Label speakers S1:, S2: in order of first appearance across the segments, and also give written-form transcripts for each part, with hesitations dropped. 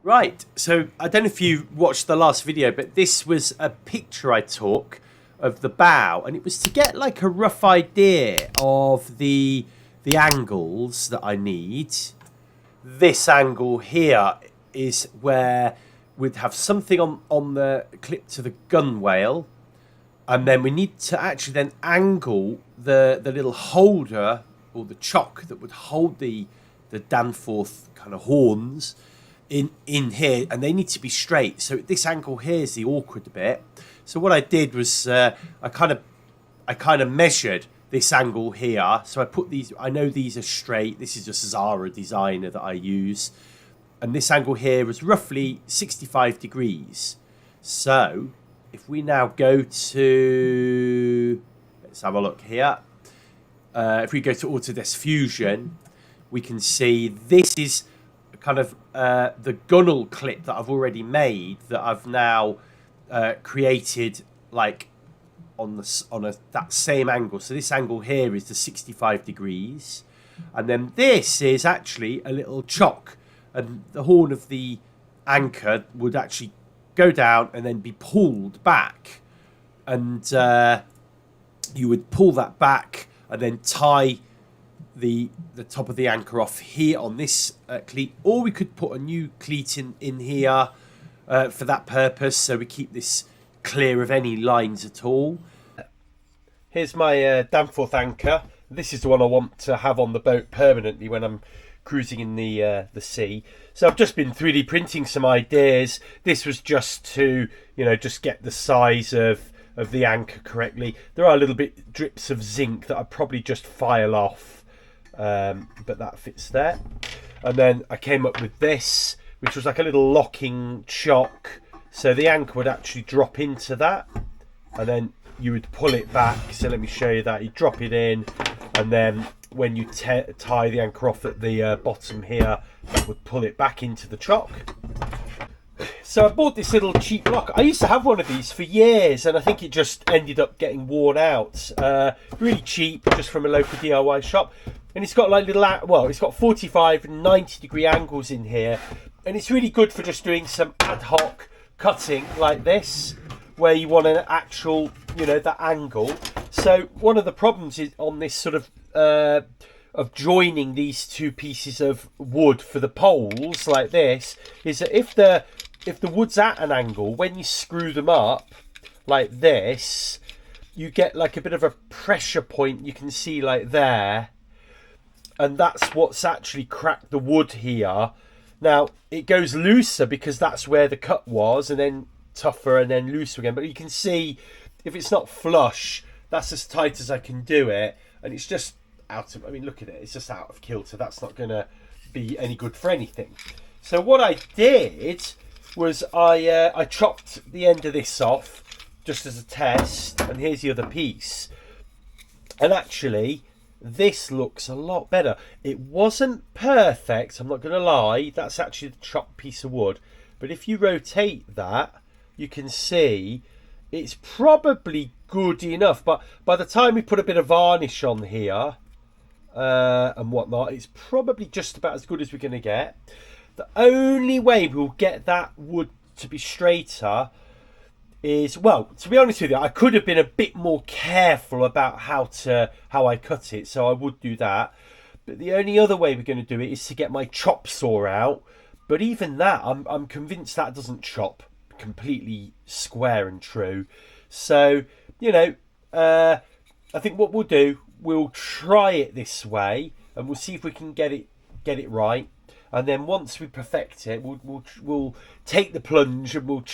S1: Right, so I don't know if you watched the last video, but this was a picture I took of the bow, and it was to get like a rough idea of the angles that I need. This angle here is where we'd have something on the clip to the gunwale, and then we need to actually then angle the little holder or the choc that would hold the Danforth kind of horns in here, and they need to be straight. So this angle here is the awkward bit. So what I did was I kind of measured this angle here. So I put these. I know these are straight. This is just Zara designer that I use, and this angle here was roughly 65 degrees. So if we now go to, let's have a look here. If we go to Autodesk Fusion, we can see this is kind of the gunnel clip that I've already made, that I've now created like on that same angle. So this angle here is the 65 degrees, and then this is actually a little choc, and the horn of the anchor would actually go down and then be pulled back, and you would pull that back and then tie the top of the anchor off here on this cleat, or we could put a new cleat in here for that purpose, so we keep this clear of any lines at all. Here's my Danforth anchor. This is the one I want to have on the boat permanently when I'm cruising in the sea. So I've just been 3D printing some ideas. This was just to, just get the size of the anchor correctly. There are a little bit drips of zinc that I probably just file off, but that fits there. And then I came up with this, which was like a little locking choc. So the anchor would actually drop into that, and then you would pull it back. So let me show you that. You drop it in, and then when you tie the anchor off at the bottom here, that would pull it back into the choc. So I bought this little cheap lock. I used to have one of these for years, and I think it just ended up getting worn out. Really cheap, just from a local DIY shop. And it's got like it's got 45 and 90 degree angles in here, and it's really good for just doing some ad hoc cutting like this, where you want an actual, that angle. So one of the problems is on this sort of joining these two pieces of wood for the poles like this, is that if the wood's at an angle, when you screw them up like this, you get like a bit of a pressure point, you can see like there, and that's what's actually cracked the wood here. Now it goes looser because that's where the cut was, and then tougher and then looser again, but you can see if it's not flush, that's as tight as I can do it, and it's just out of, look at it, it's just out of kilter. That's not going to be any good for anything. So what I did was I chopped the end of this off just as a test, and here's the other piece, and actually this looks a lot better. It wasn't perfect, I'm not going to lie, that's actually the chopped piece of wood, but if you rotate that, you can see it's probably good enough. But by the time we put a bit of varnish on here and whatnot, it's probably just about as good as we're going to get. The only way we'll get that wood to be straighter is, well, to be honest with you, I could have been a bit more careful about how I cut it, so I would do that. But the only other way we're going to do it is to get my chop saw out. But even that, I'm convinced that doesn't chop completely square and true. So, I think what we'll do, we'll try it this way, and we'll see if we can get it right. And then once we perfect it, we'll take the plunge and we'll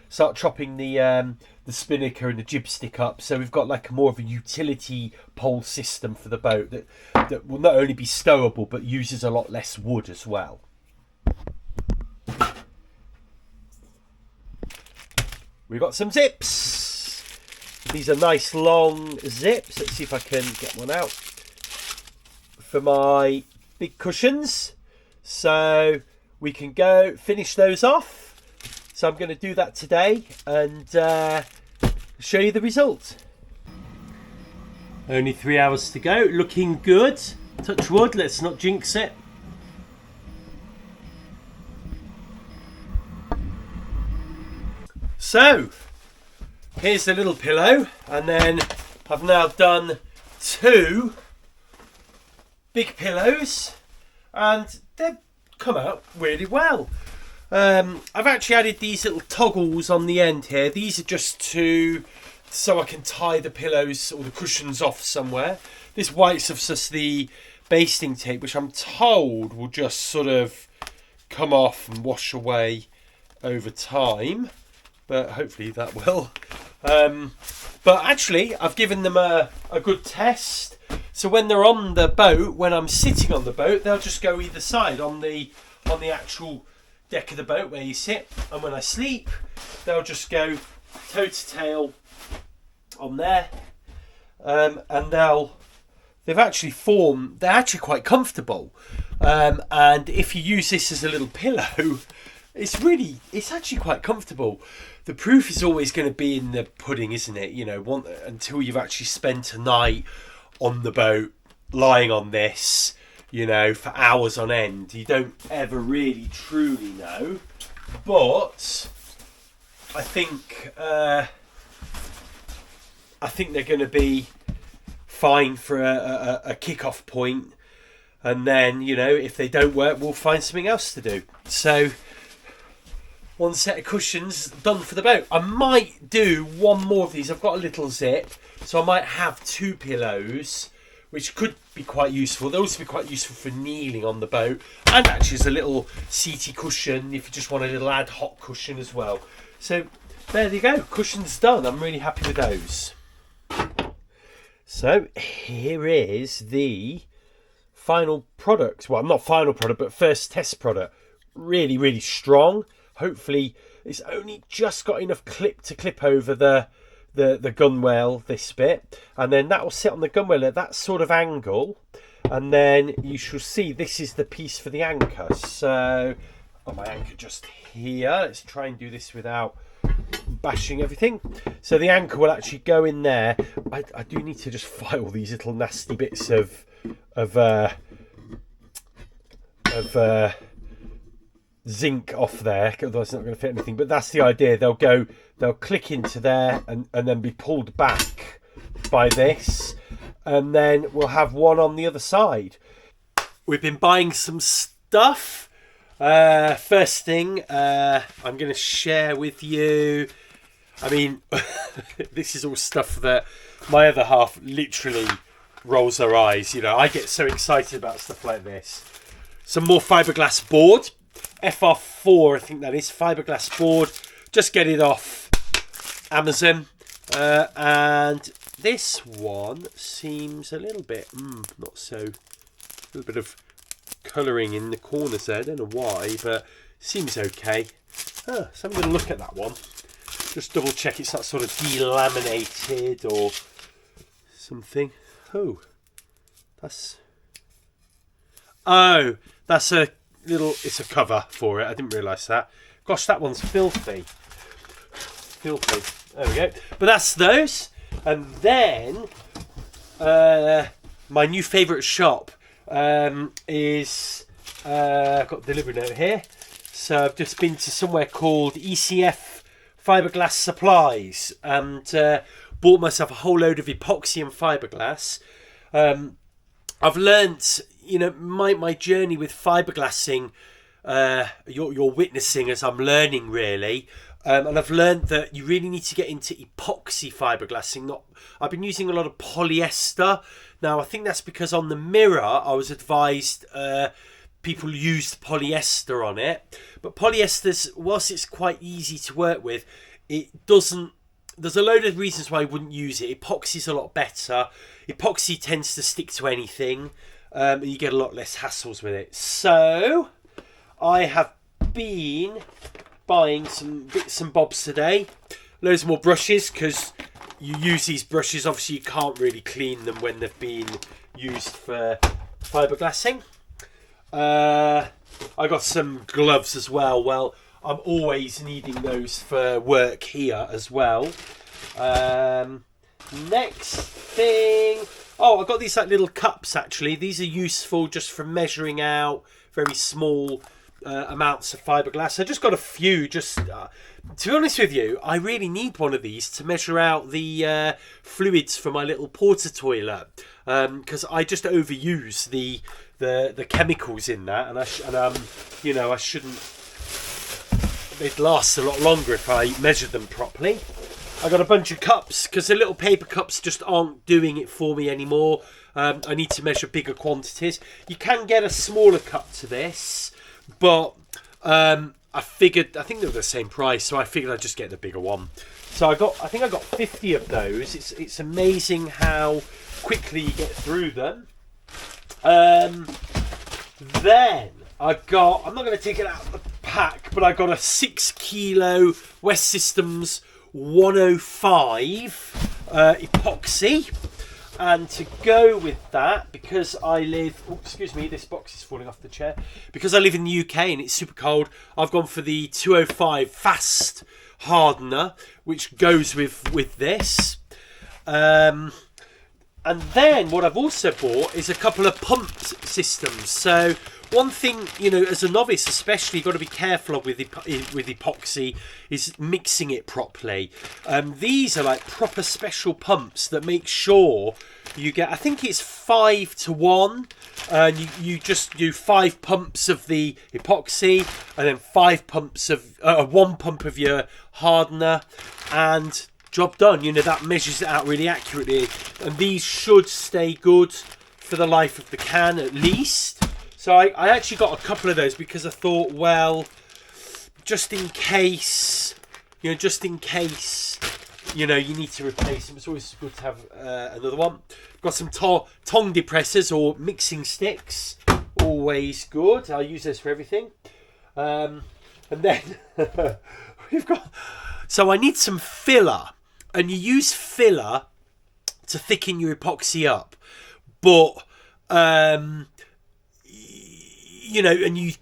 S1: start chopping the spinnaker and the jib stick up, so we've got like more of a utility pole system for the boat that will not only be stowable but uses a lot less wood as well. We've got some zips. These are nice long zips. Let's see if I can get one out for my big cushions. So we can go finish those off. So I'm going to do that today and show you the result. Only 3 hours to go. Looking good. Touch wood. Let's not jinx it. So here's the little pillow, and then I've now done 2 big pillows, and they've come out really well. I've actually added these little toggles on the end here. These are just so I can tie the pillows or the cushions off somewhere. This white stuff's just the basting tape, which I'm told will just sort of come off and wash away over time, but hopefully that will. But actually, I've given them a good test. So when they're on the boat, when I'm sitting on the boat, they'll just go either side on the actual deck of the boat where you sit, and when I sleep, they'll just go toe to tail on there, and they've actually formed. They're actually quite comfortable, and if you use this as a little pillow, it's actually quite comfortable. The proof is always going to be in the pudding, isn't it? Until you've actually spent a night on the boat lying on this, for hours on end, you don't ever really truly know. But I think they're going to be fine for a kick-off point, and then if they don't work, we'll find something else to do. So 1 set of cushions done for the boat. I might do 1 more of these. I've got a little zip, so I might have 2 pillows, which could be quite useful. They'll also be quite useful for kneeling on the boat, and actually as a little seaty cushion if you just want a little ad hoc cushion as well. So there you go, cushions done. I'm really happy with those. So here is the final product. Well, not final product, but first test product. Really, really strong. Hopefully it's only just got enough clip to clip over the gunwale, this bit, and then that will sit on the gunwale at that sort of angle, and then you shall see this is the piece for the anchor. So I've got my anchor just here. Let's try and do this without bashing everything. So the anchor will actually go in there. I do need to just file these little nasty bits of zinc off there, otherwise it's not going to fit anything. But that's the idea. They'll click into there and then be pulled back by this, and then we'll have one on the other side. We've been buying some stuff. First thing I'm going to share with you, I mean this is all stuff that my other half literally rolls her eyes. I get so excited about stuff like this. Some more fiberglass board, FR4 I think that is, fiberglass board. Just get it off Amazon, and this one seems a little bit not so, a little bit of colouring in the corners there. I don't know why, but seems okay. So I'm going to look at that one, just double check it's not sort of delaminated or something. That's a little, it's a cover for it. I didn't realise that. Gosh, that one's filthy. There we go. But that's those. And then my new favourite shop is I've got a delivery note here. So I've just been to somewhere called ECF Fiberglass Supplies and bought myself a whole load of epoxy and fiberglass. I've learnt, my journey with fiberglassing, you're witnessing as I'm learning really. And I've learned that you really need to get into epoxy fiberglassing. I've been using a lot of polyester. Now, I think that's because on the mirror, I was advised people used polyester on it. But polyester, whilst it's quite easy to work with, it doesn't. There's a load of reasons why I wouldn't use it. Epoxy's a lot better. Epoxy tends to stick to anything. And you get a lot less hassles with it. So, I have been buying some bits and bobs today. Loads more brushes, because you use these brushes, obviously you can't really clean them when they've been used for fiberglassing. I got some gloves as well. Well, I'm always needing those for work here as well. Next thing, I got these like little cups actually. These are useful just for measuring out very small amounts of fiberglass. I just got a few. Just to be honest with you, I really need one of these to measure out the fluids for my little porta toilet, because I just overuse the chemicals in that, and you know, I shouldn't. They'd last a lot longer if I measured them properly. I got a bunch of cups because the little paper cups just aren't doing it for me anymore. I need to measure bigger quantities. You can get a smaller cup to this, but I think they're the same price, so I figured I'd just get the bigger one. So I think I got 50 of those. It's amazing how quickly you get through them. Then I'm not going to take it out of the pack, but I got a 6 kilo West Systems 105 epoxy, and to go with that, because I live, excuse me, this box is falling off the chair, because I live in the UK and it's super cold, I've gone for the 205 fast hardener, which goes with this. And then what I've also bought is a couple of pump systems. So one thing, you know, as a novice especially, you've got to be careful of with epoxy is mixing it properly. These are like proper special pumps that make sure you get, I think it's 5-to-1, and you just do 5 pumps of the epoxy and then 5 pumps of 1 pump of your hardener, and job done. You know, that measures it out really accurately, and these should stay good for the life of the can at least. So I actually got a couple of those because I thought, well, just in case, you need to replace them. It's always good to have another one. Got some tongue depressors or mixing sticks, always good. I'll use this for everything. And then we've got, so I need some filler, and you use filler to thicken your epoxy up, but you know, and you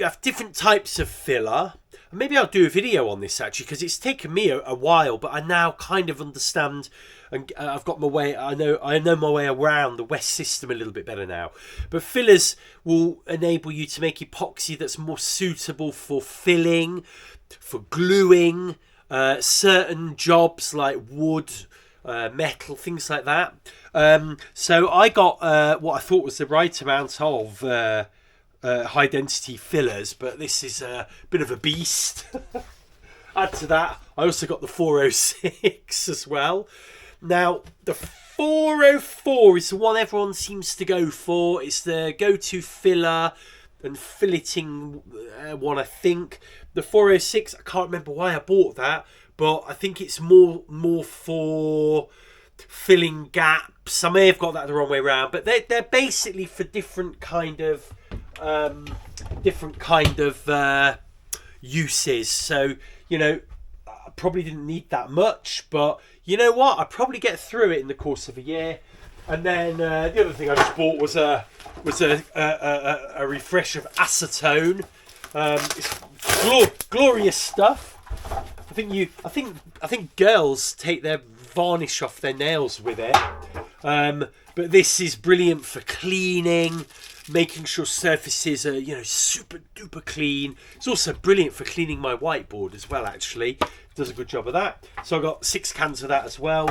S1: have different types of filler. Maybe I'll do a video on this actually, because it's taken me a while, but I now kind of understand, and I've got my way. I know my way around the West system a little bit better now. But fillers will enable you to make epoxy that's more suitable for filling, for gluing, certain jobs like wood, metal, things like that. So I got what I thought was the right amount of high density fillers, but this is a bit of a beast. Add to that, I also got the 406 as well. Now the 404 is the one everyone seems to go for. It's the go-to filler and filleting one, I think. The 406, I can't remember why I bought that, but I think it's more for filling gaps. I may have got that the wrong way around, but they're basically for different kind of uses. So, you know, I probably didn't need that much, but you know what, I probably get through it in the course of a year. And then the other thing I just bought was a refresh of acetone. It's glorious stuff. I think girls take their varnish off their nails with it, but this is brilliant for cleaning, making sure surfaces are, you know, super duper clean. It's also brilliant for cleaning my whiteboard as well, actually. Does a good job of that. So I got 6 cans of that as well.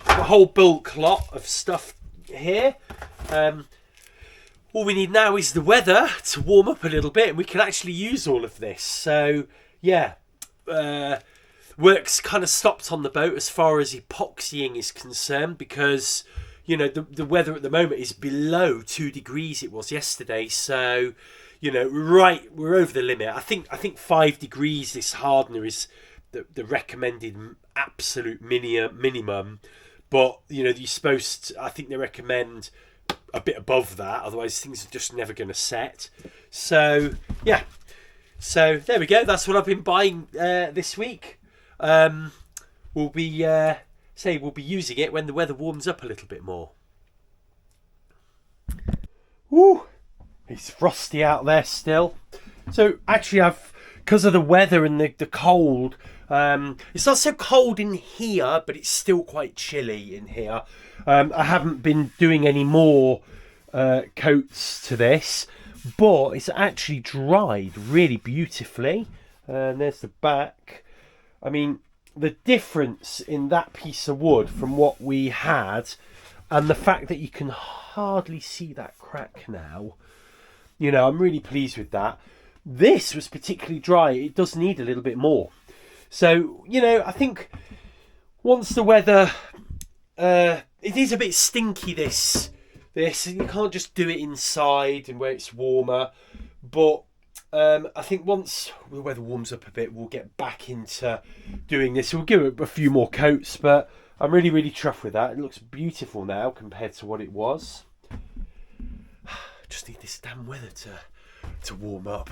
S1: A whole bulk lot of stuff here. All we need now is the weather to warm up a little bit, and we can actually use all of this. So yeah, work's kind of stopped on the boat as far as epoxying is concerned, because you know the weather at the moment is below 2 degrees. It was yesterday, so you know, right, we're over the limit. I think 5 degrees. This hardener is the recommended absolute minimum, but you know, you're supposed to, I think they recommend a bit above that, otherwise things are just never going to set. So yeah, so there we go. That's what I've been buying this week. We'll be using it when the weather warms up a little bit more. Woo! It's frosty out there still. So actually, because of the weather and the cold, it's not so cold in here, but it's still quite chilly in here. I haven't been doing any more coats to this, but it's actually dried really beautifully. And there's the back. I mean, the difference in that piece of wood from what we had, and the fact that you can hardly see that crack now, you know, I'm really pleased with that. This was particularly dry. It does need a little bit more. So, you know, I think once the weather, it is a bit stinky, this. You can't just do it inside and where it's warmer. But I think once the weather warms up a bit, we'll get back into doing this. We'll give it a few more coats, but I'm really, really chuffed with that. It looks beautiful now compared to what it was. Just need this damn weather to warm up.